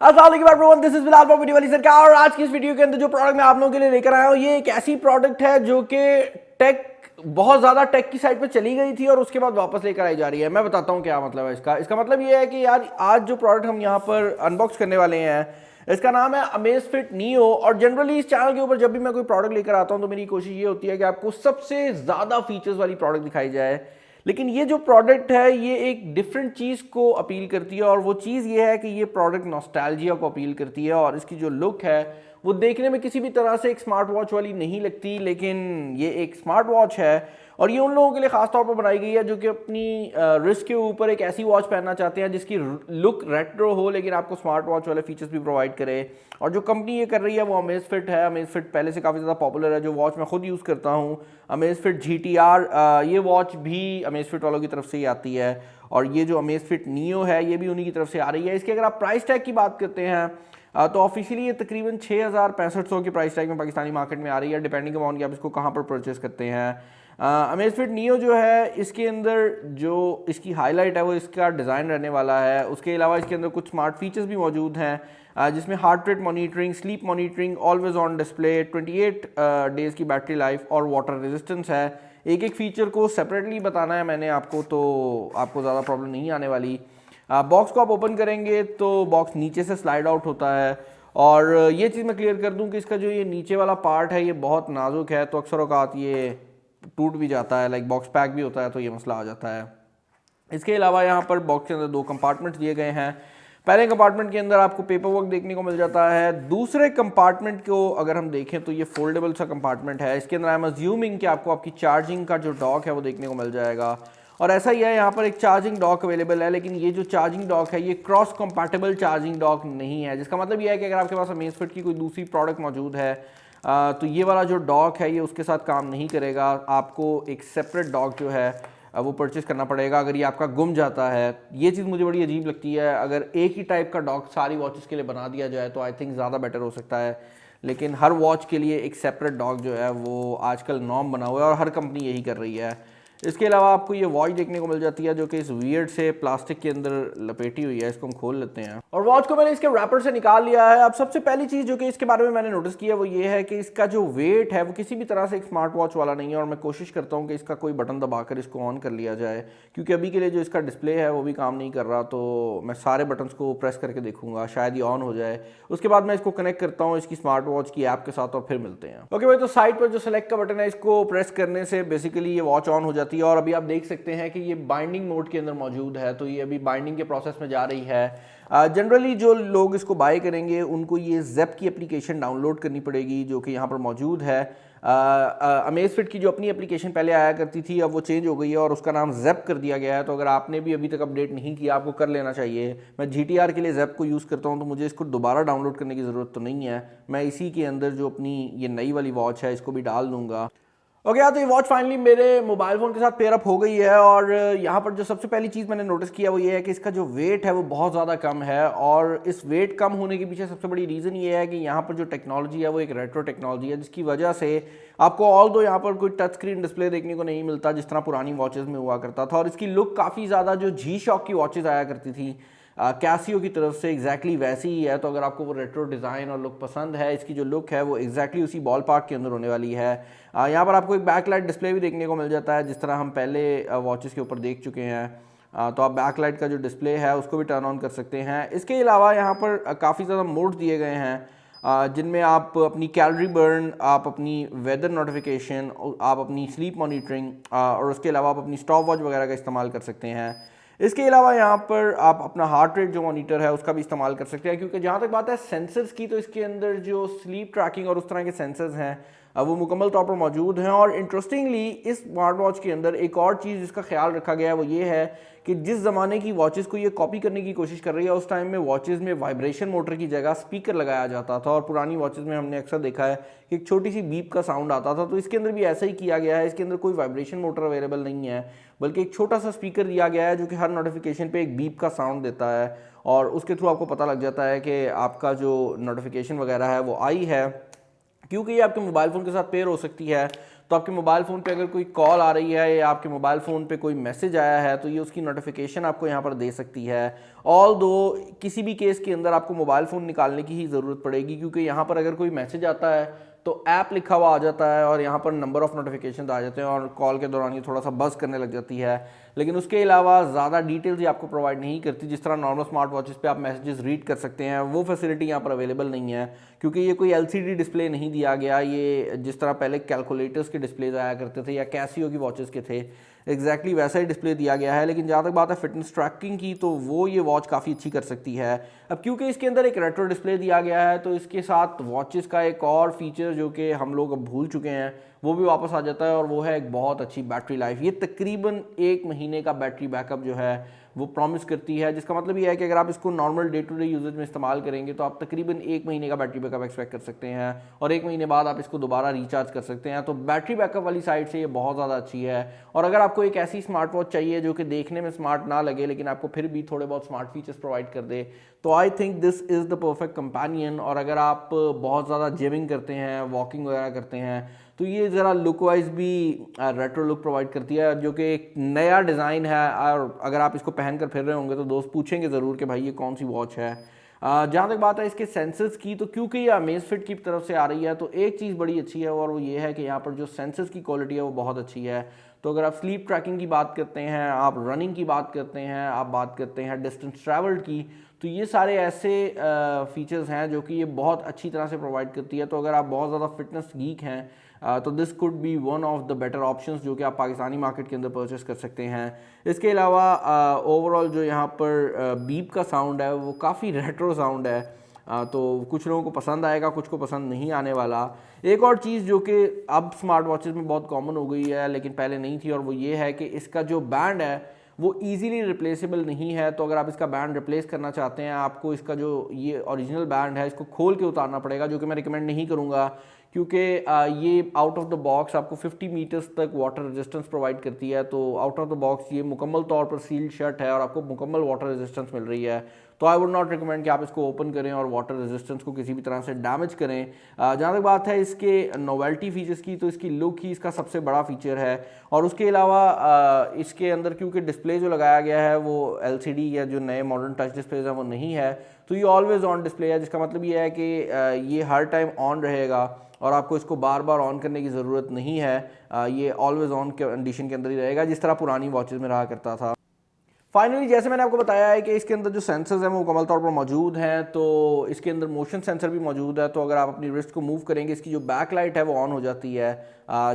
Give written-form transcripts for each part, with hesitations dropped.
अस्सलाम this is Bilal video वाली सरकार। और आज की इस वीडियो के अंदर जो प्रोडक्ट मैं आप लोगों के लिए लेकर आया हूँ ये एक ऐसी प्रोडक्ट है जो कि टेक बहुत ज्यादा टेक की साइड पे चली गई थी और उसके बाद वापस लेकर आई जा रही है। मैं बताता हूँ क्या मतलब है इसका मतलब ये है कि यार आज जो प्रोडक्ट हम यहाँ पर अनबॉक्स करने वाले हैं इसका नाम है अमेज़फिट नियो। और जनरली इस चैनल के ऊपर जब भी मैं कोई प्रोडक्ट लेकर आता हूँ तो मेरी कोशिश ये होती है कि आपको सबसे ज्यादा फीचर्स वाली प्रोडक्ट दिखाई जाए, लेकिन ये जो प्रोडक्ट है ये एक डिफरेंट चीज़ को अपील करती है और वो चीज़ ये है कि ये प्रोडक्ट नॉस्टैल्जिया को अपील करती है। और इसकी जो लुक है वो देखने में किसी भी तरह से एक स्मार्ट वॉच वाली नहीं लगती, लेकिन ये एक स्मार्ट वॉच है और ये उन लोगों के लिए खास तौर पर बनाई गई है जो कि अपनी रिस्ट के ऊपर एक ऐसी वॉच पहनना चाहते हैं जिसकी लुक रेट्रो हो लेकिन आपको स्मार्ट वॉच वाले फीचर्स भी प्रोवाइड करे। और जो कंपनी ये कर रही है वो अमेज़फिट है। अमेज़फिट पहले से काफ़ी ज़्यादा पॉपुलर है, जो वॉच मैं खुद यूज़ करता हूँ अमेज़फिट GTR, ये वॉच भी अमेज़फिट वालों की तरफ से ही आती है। और ये जो अमेज़फिट नियो है ये भी उन्हीं की तरफ से आ रही है। इसके अगर आप प्राइस टैग की बात करते हैं तो ऑफिशियली ये तकरीबन 6,6500 की प्राइस टैग में पाकिस्तानी मार्केट में आ रही है, डिपेंडिंग अपॉन कि आप इसको कहाँ पर परचेस करते हैं। अमेज़फिट नियो जो है इसके अंदर जो इसकी हाईलाइट है वो इसका डिज़ाइन रहने वाला है। उसके अलावा इसके अंदर कुछ स्मार्ट फीचर्स भी मौजूद हैं जिसमें heart rate monitoring, sleep monitoring, always on display, 28 days की बैटरी लाइफ और वाटर रेजिस्टेंस है। एक एक फीचर को सेपरेटली बताना है मैंने आपको, तो आपको ज़्यादा प्रॉब्लम नहीं आने वाली। बॉक्स को आप ओपन करेंगे तो बॉक्स नीचे से स्लाइड आउट होता है। और ये चीज़ मैं क्लियर कर दूं कि इसका जो ये नीचे वाला पार्ट है ये बहुत नाजुक है, तो अक्सर औकात ये टूट भी जाता है, लाइक बॉक्स पैक भी होता है तो ये मसला आ जाता है। इसके अलावा यहाँ पर बॉक्स के अंदर 2 कंपार्टमेंट्स दिए गए हैं। पहले कंपार्टमेंट के अंदर आपको पेपर वर्क देखने को मिल जाता है। दूसरे कंपार्टमेंट को अगर हम देखें तो ये फोल्डेबल सा कंपार्टमेंट है। इसके अंदर आई एम अज्यूमिंग कि आपको आपकी चार्जिंग का जो डॉक है वो देखने को मिल जाएगा। और ऐसा ही है, यहाँ पर एक चार्जिंग डॉक अवेलेबल है, लेकिन ये जो चार्जिंग डॉक है ये क्रॉस कंपैटिबल चार्जिंग डॉक नहीं है, जिसका मतलब ये है कि अगर आपके पास अमेज़फिट की कोई दूसरी प्रोडक्ट मौजूद है तो ये वाला जो डॉक है ये उसके साथ काम नहीं करेगा। आपको एक सेपरेट डॉक जो है वो परचेस करना पड़ेगा अगर ये आपका गुम जाता है। ये चीज़ मुझे बड़ी अजीब लगती है। अगर एक ही टाइप का डॉक सारी वॉचेस के लिए बना दिया जाए तो आई थिंक ज़्यादा बेटर हो सकता है, लेकिन हर वॉच के लिए एक सेपरेट डॉक जो है वो आजकल नॉर्म बना हुआ है और हर कंपनी यही कर रही है। इसके अलावा आपको ये वॉच देखने को मिल जाती है जो कि इस वियर्ड से प्लास्टिक के अंदर लपेटी हुई है। इसको हम खोल लेते हैं और वॉच को मैंने इसके रैपर से निकाल लिया है। अब सबसे पहली चीज़ जो कि इसके बारे में मैंने नोटिस किया वो ये है कि इसका जो वेट है वो किसी भी तरह से एक स्मार्ट वॉच वाला नहीं है। और मैं कोशिश करता हूँ कि इसका कोई बटन दबाकर इसको ऑन कर लिया जाए, क्योंकि अभी के लिए जो इसका डिस्प्ले है वो भी काम नहीं कर रहा, तो मैं सारे बटन्स को प्रेस करके देखूंगा, शायद ये ऑन हो जाए। उसके बाद मैं इसको कनेक्ट करता हूँ इसकी स्मार्ट वॉच की ऐप के साथ और फिर मिलते हैं। ओके भाई, तो साइड पर जो सेलेक्ट का बटन है इसको प्रेस करने से बेसिकली ये वॉच ऑन हो जाती है। और अभी आप देख सकते हैं कि ये बाइंडिंग मोड के अंदर मौजूद है, तो ये अभी बाइंडिंग के प्रोसेस में जा रही है। जनरली जो लोग इसको बाय करेंगे उनको ये ज़ेप की एप्लीकेशन डाउनलोड करनी पड़ेगी जो कि यहाँ पर मौजूद है। अमेज़फिट की जो अपनी एप्लीकेशन पहले आया करती थी अब वो चेंज हो गई है और उसका नाम ज़ेप कर दिया गया है। तो अगर आपने भी अभी तक अपडेट नहीं किया आपको कर लेना चाहिए। मैं GTR के लिए ज़ेप को यूज़ करता हूँ तो मुझे इसको दोबारा डाउनलोड करने की ज़रूरत तो नहीं है। मैं इसी के अंदर जो अपनी ये नई वाली वॉच है इसको भी डाल दूँगा। ओके तो ये वॉच फाइनली मेरे मोबाइल फ़ोन के साथ पेयर अप हो गई है। और यहाँ पर जो सबसे पहली चीज़ मैंने नोटिस किया वो ये है कि इसका जो वेट है वो बहुत ज़्यादा कम है। और इस वेट कम होने के पीछे सबसे बड़ी रीज़न ये है कि यहाँ पर जो टेक्नोलॉजी है वो एक रेट्रो टेक्नोलॉजी है, जिसकी वजह से आपको ऑल दो यहाँ पर कोई टच स्क्रीन डिस्प्ले देखने को नहीं मिलता जिस तरह पुरानी वॉचेज़ में हुआ करता था। और इसकी लुक काफ़ी ज़्यादा जो G-Shock की वॉचेज़ आया करती थी कैसियो की तरफ से एग्जैक्टली वैसी ही है। तो अगर आपको वो रेट्रो डिज़ाइन और लुक पसंद है, इसकी जो लुक है वो एग्जैक्टली उसी बॉल पार्क के अंदर होने वाली है। यहाँ पर आपको एक बैकलाइट डिस्प्ले भी देखने को मिल जाता है जिस तरह हम पहले वॉचेस के ऊपर देख चुके हैं। तो आप बैकलाइट का जो डिस्प्ले है उसको भी टर्न ऑन कर सकते हैं। इसके अलावा यहाँ पर काफ़ी ज़्यादा मोड्स दिए गए हैं जिनमें आप अपनी कैलोरी बर्न, आप अपनी वेदर नोटिफिकेशन, आप अपनी स्लीप मॉनिटरिंग और उसके अलावा आप अपनी स्टॉप वॉच वगैरह का इस्तेमाल कर सकते हैं। इसके अलावा यहाँ पर आप अपना हार्ट रेट जो मॉनिटर है उसका भी इस्तेमाल कर सकते हैं, क्योंकि जहाँ तक बात है सेंसर्स की तो इसके अंदर जो स्लीप ट्रैकिंग और उस तरह के सेंसर्स हैं वो मुकम्मल तौर पर मौजूद हैं। और इंटरेस्टिंगली इस स्मार्ट वॉच के अंदर एक और चीज़ जिसका ख्याल रखा गया है वो ये है कि जिस ज़माने की वॉचेस को ये कॉपी करने की कोशिश कर रही है उस टाइम में वॉचेस में वाइब्रेशन मोटर की जगह स्पीकर लगाया जाता था। और पुरानी वॉचेस में हमने अक्सर देखा है कि एक छोटी सी बीप का साउंड आता था, तो इसके अंदर भी ऐसा ही किया गया है। इसके अंदर कोई वाइब्रेशन मोटर अवेलेबल नहीं है, बल्कि एक छोटा सा स्पीकर दिया गया है जो कि हर नोटिफिकेशन पे एक बीप का साउंड देता है और उसके थ्रू आपको पता लग जाता है कि आपका जो नोटिफिकेशन वगैरह है वो आई है। क्योंकि ये आपके मोबाइल फ़ोन के साथ पेयर हो सकती है तो आपके मोबाइल फ़ोन पे अगर कोई कॉल आ रही है या आपके मोबाइल फ़ोन पे कोई मैसेज आया है तो ये उसकी नोटिफिकेशन आपको यहाँ पर दे सकती है। ऑल दो किसी भी केस के अंदर आपको मोबाइल फ़ोन निकालने की ही ज़रूरत पड़ेगी, क्योंकि यहाँ पर अगर कोई मैसेज आता है तो ऐप लिखा हुआ आ जाता है और यहाँ पर नंबर ऑफ़ नोटिफिकेशन आ जाते हैं और कॉल के दौरान ये थोड़ा सा बज़ करने लग जाती है। लेकिन उसके अलावा ज़्यादा डिटेल्स ये आपको प्रोवाइड नहीं करती। जिस तरह नॉर्मल स्मार्ट वॉचेस पे आप मैसेजेस रीड कर सकते हैं, वो फैसिलिटी यहाँ पर अवेलेबल नहीं है, क्योंकि ये कोई LCD डिस्प्ले नहीं दिया गया। ये जिस तरह पहले कैलकुलेटर्स के डिस्प्लेज आया करते थे या कैसियो की वॉचेस के थे, एग्जैक्टली वैसा ही डिस्प्ले दिया गया है। लेकिन जहाँ तक बात है फिटनेस ट्रैकिंग की, तो वो ये वॉच काफ़ी अच्छी कर सकती है। अब क्योंकि इसके अंदर एक रेट्रो डिस्प्ले दिया गया है, तो इसके साथ वॉचेस का एक और फीचर जो कि हम लोग अब भूल चुके हैं वो भी वापस आ जाता है, और वो है एक बहुत अच्छी बैटरी लाइफ। ये तकरीबन 1 महीने का बैटरी बैकअप जो है वो प्रॉमिस करती है, जिसका मतलब ये है कि अगर आप इसको normal day to day usages में इस्तेमाल करेंगे तो आप तकरीबन 1 महीने का बैटरी बैकअप एक्सपेक्ट कर सकते हैं, और 1 महीने बाद आप इसको दोबारा रिचार्ज कर सकते हैं। तो बैटरी बैकअप वाली साइड से ये बहुत ज़्यादा अच्छी है। और अगर आपको एक ऐसी स्मार्ट वॉच चाहिए जो कि देखने में स्मार्ट ना लगे लेकिन आपको फिर भी थोड़े बहुत स्मार्ट फीचर्स प्रोवाइड कर दे, तो I think this is the perfect companion. और अगर आप बहुत ज़्यादा जिमिंग करते हैं, वॉकिंग वगैरह करते हैं, तो ये ज़रा लुक वाइज भी रेट्रो लुक प्रोवाइड करती है, जो कि एक नया डिज़ाइन है। और अगर आप इसको पहन कर फिर रहे होंगे तो दोस्त पूछेंगे ज़रूर कि भाई ये कौन सी वॉच है। जहाँ तक बात है इसके सेंसर्स की, तो क्योंकि ये अमेज़फिट की तरफ से आ रही है, तो एक चीज़ बड़ी अच्छी है और वो ये है कि यहाँ पर जो सेंसर्स की क्वालिटी है वो बहुत अच्छी है। तो अगर आप स्लीप ट्रैकिंग की बात करते हैं, आप रनिंग की बात करते हैं, आप बात करते हैं डिस्टेंस ट्रैवल्ड की, तो ये सारे ऐसे फीचर्स हैं जो कि ये बहुत अच्छी तरह से प्रोवाइड करती है। तो अगर आप बहुत ज़्यादा फिटनेस गीक हैं तो this could be one of the better options जो कि आप पाकिस्तानी मार्केट के अंदर परचेस कर सकते हैं। इसके अलावा ओवरऑल जो यहाँ पर बीप का साउंड है वो काफ़ी रेट्रो साउंड है, तो कुछ लोगों को पसंद आएगा, कुछ को पसंद नहीं आने वाला। एक और चीज़ जो कि अब स्मार्ट वॉचेस में बहुत कॉमन हो गई है लेकिन पहले नहीं थी, और वो ये है कि इसका जो बैंड है वो ईजीली रिप्लेसेबल नहीं है। तो अगर आप इसका बैंड रिप्लेस करना चाहते हैं, आपको इसका जो ये ओरिजिनल बैंड है इसको खोल के उतारना पड़ेगा, जो कि मैं रिकमेंड नहीं करूँगा, क्योंकि ये आउट ऑफ द बॉक्स आपको 50 मीटर्स तक वाटर रेजिस्टेंस प्रोवाइड करती है। तो आउट ऑफ द बॉक्स ये मुकम्मल तौर पर सील्ड शर्ट है और आपको मुकम्मल वाटर रेजिस्टेंस मिल रही है। तो आई वुड नॉट रिकमेंड कि आप इसको ओपन करें और वाटर रेजिस्टेंस को किसी भी तरह से डैमेज करें। जहाँ तक बात है इसके नोवेल्टी फीचर्स की, तो इसकी लुक ही इसका सबसे बड़ा फीचर है। और उसके अलावा इसके अंदर क्योंकि डिस्प्ले जो लगाया गया है वो LCD या जो नए मॉडर्न टच डिस्प्लेज हैं वो नहीं है, तो ये ऑलवेज ऑन डिस्प्ले है, जिसका मतलब ये है कि ये हर टाइम ऑन रहेगा और आपको इसको बार बार ऑन करने की ज़रूरत नहीं है। ये ऑलवेज ऑन कंडीशन के अंदर ही रहेगा, जिस तरह पुरानी वॉचेस में रहा करता था। फाइनली जैसे मैंने आपको बताया है कि इसके अंदर जो सेंसर्स हैं वो मुकम्मल तौर पर मौजूद हैं, तो इसके अंदर मोशन सेंसर भी मौजूद है। तो अगर आप अपनी रिस्ट को मूव करेंगे, इसकी जो बैक लाइट है वो ऑन हो जाती है,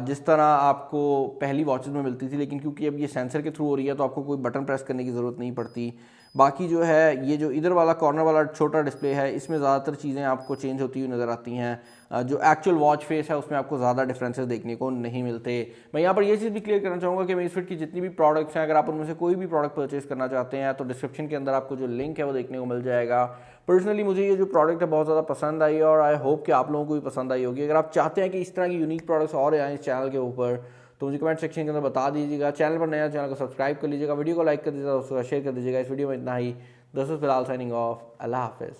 जिस तरह आपको पहली वॉचेस में मिलती थी। लेकिन क्योंकि अब ये सेंसर के थ्रू हो रही है तो आपको कोई बटन प्रेस करने की ज़रूरत नहीं पड़ती। बाकी जो है ये जो इधर वाला कॉर्नर वाला छोटा डिस्प्ले है, इसमें ज़्यादातर चीज़ें आपको चेंज होती हुई नज़र आती हैं। जो एक्चुअल वॉच फेस है उसमें आपको ज़्यादा डिफरेंसेस देखने को नहीं मिलते। मैं यहाँ पर ये चीज़ भी क्लियर करना चाहूँगा कि अमेज़फिट की जितनी भी प्रोडक्ट्स हैं, अगर आप उनमें से कोई भी प्रोडक्ट परचेस करना चाहते हैं तो डिस्क्रिप्शन के अंदर आपको जो लिंक है वो देखने को मिल जाएगा। पर्सनली मुझे ये जो प्रोडक्ट है बहुत ज़्यादा पसंद आई और आई होप कि आप लोगों को भी पसंद आई होगी। अगर आप चाहते हैं कि इस तरह की यूनिक प्रोडक्ट्स और आएँ इस चैनल के ऊपर, तो मुझे कमेंट सेक्शन के अंदर बता दीजिएगा। चैनल पर नया, चैनल को सब्सक्राइब कर लीजिएगा, वीडियो को लाइक कर दीजिएगा, दोस्तों शेयर कर दीजिएगा। इस वीडियो में इतना ही। This is Bilal signing off. अल्लाह हाफिज़।